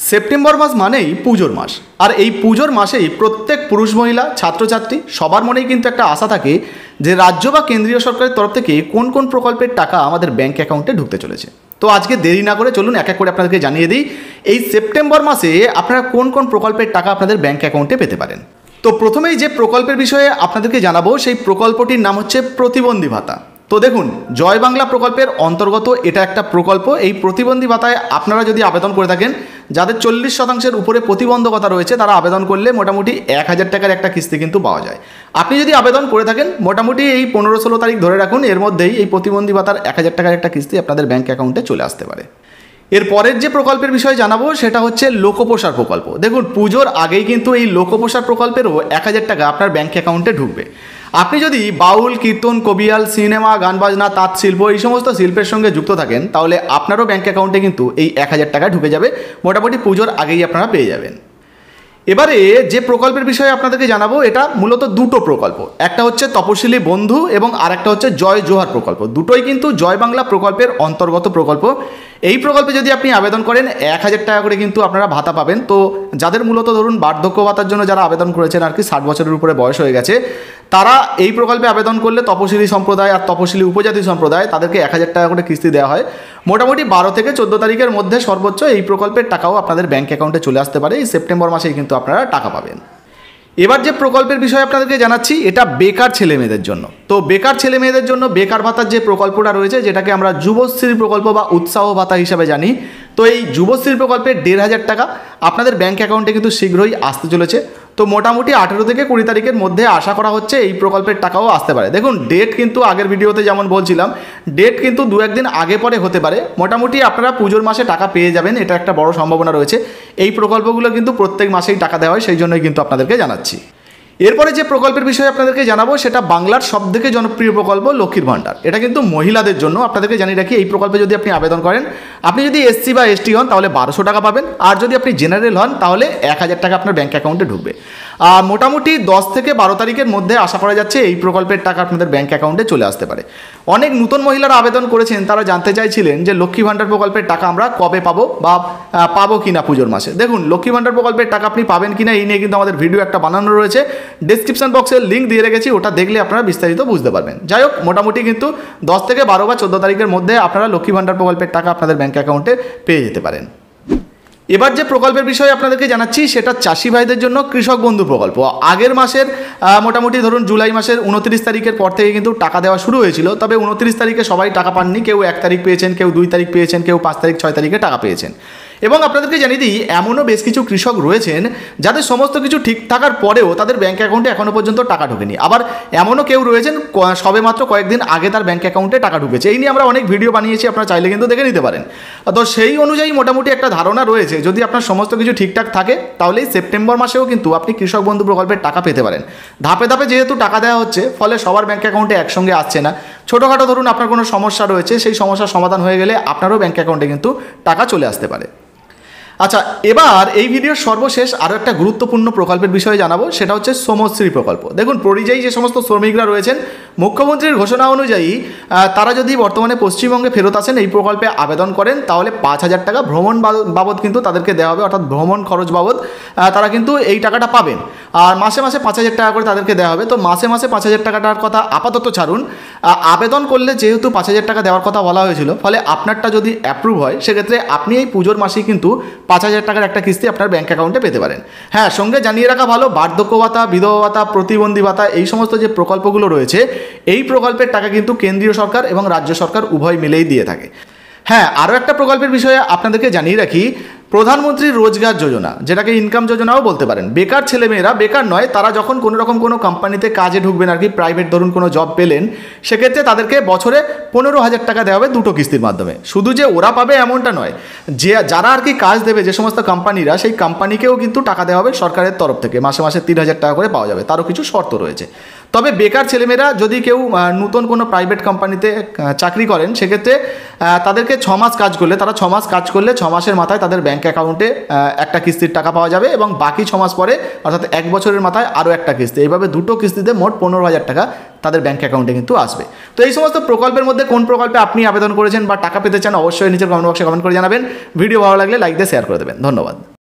September মাস মানেই পুজোর মাস। আর এই পুজোর মাসেই প্রত্যেক পুরুষ মহিলা ছাত্রছাত্রী সবার মনেই কিন্তু একটা আশা থাকে যে রাজ্য বা কেন্দ্রীয় সরকারের তরফ থেকে কোন কোন প্রকল্পের টাকা আমাদের ব্যাঙ্ক অ্যাকাউন্টে ঢুকতে চলেছে। তো আজকে দেরি না করে চলুন এক এক করে আপনাদেরকে জানিয়ে দিই এই সেপ্টেম্বর মাসে আপনারা কোন কোন প্রকল্পের টাকা আপনাদের ব্যাঙ্ক অ্যাকাউন্টে পেতে পারেন। তো প্রথমেই যে প্রকল্পের বিষয়ে আপনাদেরকে জানাবো সেই প্রকল্পটির নাম হচ্ছে প্রতিবন্ধী ভাতা। তো দেখুন, জয় বাংলা প্রকল্পের অন্তর্গত এটা একটা প্রকল্প। এই প্রতিবন্ধী ভাতায় আপনারা যদি আবেদন করে থাকেন, যাদের 40% উপরে প্রতিবন্ধকতা রয়েছে তারা আবেদন করলে মোটামুটি 1000 টাকার একটা কিস্তি কিন্তু পাওয়া যায়। আপনি যদি আবেদন করে থাকেন মোটামুটি এই 15-16 তারিখ ধরে রাখুন, এর মধ্যেই এই প্রতিবন্ধী ভাতার 1000 টাকার একটা কিস্তি আপনাদের ব্যাঙ্ক অ্যাকাউন্টে চলে আসতে পারে। এর পরের যে প্রকল্পের বিষয়ে জানাবো সেটা হচ্ছে লোকপ্রসার প্রকল্প। দেখুন, পুজোর আগেই কিন্তু এই লোকপ্রসার প্রকল্পেরও 1000 টাকা আপনার ব্যাঙ্ক অ্যাকাউন্টে ঢুকবে। আপনি যদি বাউল, কীর্তন, কবিয়াল, সিনেমা, গান বাজনা, তাঁত শিল্প এই সমস্ত শিল্পের সঙ্গে যুক্ত থাকেন তাহলে আপনারও ব্যাঙ্ক অ্যাকাউন্টে কিন্তু এই 1000 টাকা ঢুকে যাবে। মোটামুটি পুজোর আগেই আপনারা পেয়ে যাবেন। এবারে যে প্রকল্পের বিষয়ে আপনাদেরকে জানাবো এটা মূলত দুটো প্রকল্প, একটা হচ্ছে তপশিলি বন্ধু এবং আরেকটা হচ্ছে জয় জোহার প্রকল্প। দুটোই কিন্তু জয় বাংলা প্রকল্পের অন্তর্গত প্রকল্প। এই প্রকল্পে যদি আপনি আবেদন করেন 1000 টাকা করে কিন্তু আপনারা ভাতা পাবেন। তো যাদের মূলত ধরুন বার্ধক্য ভাতার জন্য যারা আবেদন করেছেন আর কি 60 বছরের উপরে বয়স হয়ে গেছে, তারা এই প্রকল্পে আবেদন করলে তপশিলি সম্প্রদায় আর তপশিলি উপজাতি সম্প্রদায় তাদেরকে 1000 টাকা করে কিস্তি দেওয়া হয়। মোটামুটি 12 থেকে 14 তারিখের মধ্যে সর্বোচ্চ এই প্রকল্পের টাকাও আপনাদের ব্যাঙ্ক অ্যাকাউন্টে চলে আসতে পারে। এই সেপ্টেম্বর মাসেই কিন্তু আপনারা টাকা পাবেন। এবার যে প্রকল্পের বিষয়ে আপনাদেরকে জানাচ্ছি এটা বেকার ছেলে মেয়েদের জন্য। তো বেকার ছেলে মেয়েদের জন্য বেকার ভাতার যে প্রকল্পটা রয়েছে যেটাকে আমরা যুবশ্রী প্রকল্প বা উৎসাহ ভাতা হিসাবে জানি, তো এই যুবশ্রী প্রকল্পের 1500 টাকা আপনাদের ব্যাঙ্ক অ্যাকাউন্টে কিন্তু শীঘ্রই আসতে চলেছে। তো মোটামুটি 18 থেকে 20 তারিখের মধ্যে আশা করা হচ্ছে এই প্রকল্পের টাকাও আসতে পারে। দেখুন, ডেট কিন্তু আগের ভিডিওতে যেমন বলছিলাম ডেট কিন্তু 2-1 দিন আগে পরে হতে পারে। মোটামুটি আপনারা পুজোর মাসে টাকা পেয়ে যাবেন, এটা একটা বড় সম্ভাবনা রয়েছে। এই প্রকল্পগুলো কিন্তু প্রত্যেক মাসেই টাকা দেওয়া হয়, সেই জন্যই কিন্তু আপনাদেরকে জানাচ্ছি। এরপরে যে প্রকল্পের বিষয়ে আপনাদেরকে জানাবো সেটা বাংলার সবথেকে জনপ্রিয় প্রকল্প লক্ষ্মীর ভাণ্ডার। এটা কিন্তু মহিলাদের জন্য। আপনাদেরকে জানিয়ে রাখি এই প্রকল্পে যদি আপনি আবেদন করেন, আপনি যদি এসসি বা এসটি হন তাহলে 1200 টাকা পাবেন, আর যদি আপনি জেনারেল হন তাহলে 1000 টাকা আপনার ব্যাঙ্ক অ্যাকাউন্টে ঢুকবে। আর মোটামুটি 10 থেকে 12 তারিখের মধ্যে আশা করা যাচ্ছে এই প্রকল্পের টাকা আপনাদের ব্যাঙ্ক অ্যাকাউন্টে চলে আসতে পারে। অনেক নতুন মহিলারা আবেদন করেছেন, তারা জানতে চাইছিলেন যে লক্ষ্মী ভাণ্ডার প্রকল্পের টাকা আমরা কবে পাবো বা পাবো কিনা পুজোর মাসে। দেখুন, লক্ষ্মী ভাণ্ডার প্রকল্পের টাকা আপনি পাবেন কিনা এই নিয়ে কিন্তু আমাদের ভিডিও একটা বানানো রয়েছে, ডেসক্রিপশন বক্সে লিঙ্ক দিয়ে রেখেছি, ওটা দেখলে আপনারা বিস্তারিত বুঝতে পারবেন। যাই হোক, মোটামুটি কিন্তু 10 থেকে 12 বা 14 তারিখের মধ্যে আপনারা লক্ষ্মী ভাণ্ডার প্রকল্পের টাকা আপনাদের ব্যাঙ্ক অ্যাকাউন্টে পেয়ে যেতে পারেন। এবার যে প্রকল্পের বিষয়ে আপনাদেরকে জানাচ্ছি সেটা চাষি ভাইদের জন্য কৃষক বন্ধু প্রকল্প। আগের মাসের মোটামুটি ধরুন জুলাই মাসের 29 তারিখের পর থেকে কিন্তু টাকা দেওয়া শুরু হয়েছিল, তবে 29 তারিখে সবাই টাকা পাননি। কেউ 1 তারিখ পেয়েছেন, কেউ 2 তারিখ পেয়েছেন, কেউ 5 তারিখ 6 তারিখে টাকা পেয়েছেন। এবং আপনাদেরকে জানিয়ে দিই এমনও বেশ কিছু কৃষক রয়েছেন যাদের সমস্ত কিছু ঠিক থাকার পরেও তাদের ব্যাঙ্ক অ্যাকাউন্টে এখনও পর্যন্ত টাকা ঢোকেনি। আবার এমনও কেউ রয়েছেন সবে মাত্র কয়েকদিন আগে তার ব্যাঙ্ক অ্যাকাউন্টে টাকা ঢুকেছে। এই নিয়ে আমরা অনেক ভিডিও বানিয়েছি, আপনারা চাইলে কিন্তু দেখে নিতে পারেন। তো সেই অনুযায়ী মোটামুটি একটা ধারণা রয়েছে যদি আপনার সমস্ত কিছু ঠিকঠাক থাকে তাহলেই সেপ্টেম্বর মাসেও কিন্তু আপনি কৃষক বন্ধু প্রকল্পের টাকা পেতে পারেন। ধাপে ধাপে যেহেতু টাকা দেওয়া হচ্ছে ফলে সবার ব্যাঙ্ক অ্যাকাউন্টে একসঙ্গে আসছে না। ছোটোখাটো ধরুন আপনার কোনো সমস্যা রয়েছে, সেই সমস্যার সমাধান হয়ে গেলে আপনারও ব্যাঙ্ক অ্যাকাউন্টে কিন্তু টাকা চলে আসতে পারে। আচ্ছা, এবার এই ভিডিওর সর্বশেষ আরও একটা গুরুত্বপূর্ণ প্রকল্পের বিষয়ে জানাবো, সেটা হচ্ছে শ্রমশ্রী প্রকল্প। দেখুন, পরিযায়ী যে সমস্ত শ্রমিকরা রয়েছেন মুখ্যমন্ত্রীর ঘোষণা অনুযায়ী তারা যদি বর্তমানে পশ্চিমবঙ্গে ফেরত আসেন এই প্রকল্পে আবেদন করেন তাহলে 5000 টাকা ভ্রমণ বাবদ কিন্তু তাদেরকে দেওয়া হবে, অর্থাৎ ভ্রমণ খরচ বাবদ তারা কিন্তু এই টাকাটা পাবেন। আর মাসে মাসে 5000 টাকা করে তাদেরকে দেওয়া হবে। তো মাসে মাসে 5000 টাকাটার কথা আপাতত ছাড়ুন, আবেদন করলে যেহেতু 5000 টাকা দেওয়ার কথা বলা হয়েছিল, ফলে আপনারটা যদি অ্যাপ্রুভ হয় সেক্ষেত্রে আপনি এই পুজোর মাসেই কিন্তু 5000 টাকার একটা কিস্তি আপনার ব্যাঙ্ক অ্যাকাউন্টে পেতে পারেন। হ্যাঁ, সঙ্গে জানিয়ে রাখা ভালো, বার্ধক্য ভাতা, বিধবা ভাতা, প্রতিবন্ধী ভাতা এই সমস্ত যে প্রকল্পগুলো রয়েছে এই প্রকল্পের টাকা কিন্তু কেন্দ্রীয় সরকার এবং রাজ্য সরকার উভয় মিলেই দিয়ে থাকে। হ্যাঁ, আরও একটা প্রকল্পের বিষয়ে আপনাদেরকে জানিয়ে রাখি, প্রধানমন্ত্রী রোজগার যোজনা, যেটাকে ইনকাম যোজনাও বলতে পারেন। বেকার ছেলেমেয়েরা, বেকার নয়, তারা যখন কোনো কোম্পানিতে কাজে ঢুকবেন আর কি, প্রাইভেট ধরুন কোনো জব পেলেন, সেক্ষেত্রে তাদেরকে বছরে 15000 টাকা দেওয়া হবে দুটো কিস্তির মাধ্যমে। শুধু যে ওরা পাবে এমনটা নয়, যে যারা আর কি কাজ দেবে যে সমস্ত কোম্পানিরা, সেই কোম্পানিকেও কিন্তু টাকা দেওয়া হবে সরকারের তরফ থেকে। মাসে মাসে 3000 টাকা করে পাওয়া যাবে, তারও কিছু শর্ত রয়েছে। তবে বেকার ছেলেমেয়েরা যদি কেউ নতুন কোনো প্রাইভেট কোম্পানিতে চাকরি করেন সেক্ষেত্রে তাদেরকে 6 মাস কাজ করলে, তারা 6 মাস কাজ করলে 6 মাসের মাথায় তাদের ব্যাঙ্ক অ্যাকাউন্টে একটা কিস্তির টাকা পাওয়া যাবে এবং বাকি 6 মাস পরে অর্থাৎ 1 বছরের মাথায় আরও একটা কিস্তি। এইভাবে দুটো কিস্তিতে মোট 15000 টাকা তাদের ব্যাঙ্ক অ্যাকাউন্টে কিন্তু আসবে। তো এই সমস্ত প্রকল্পের মধ্যে কোন প্রকল্পে আপনি আবেদন করেছেন বা টাকা পেতে চান অবশ্যই নিচের কমেন্ট বক্সে কমেন্ট করে জানাবেন। ভিডিও ভালো লাগলে লাইক দিয়ে শেয়ার করে দেবেন। ধন্যবাদ।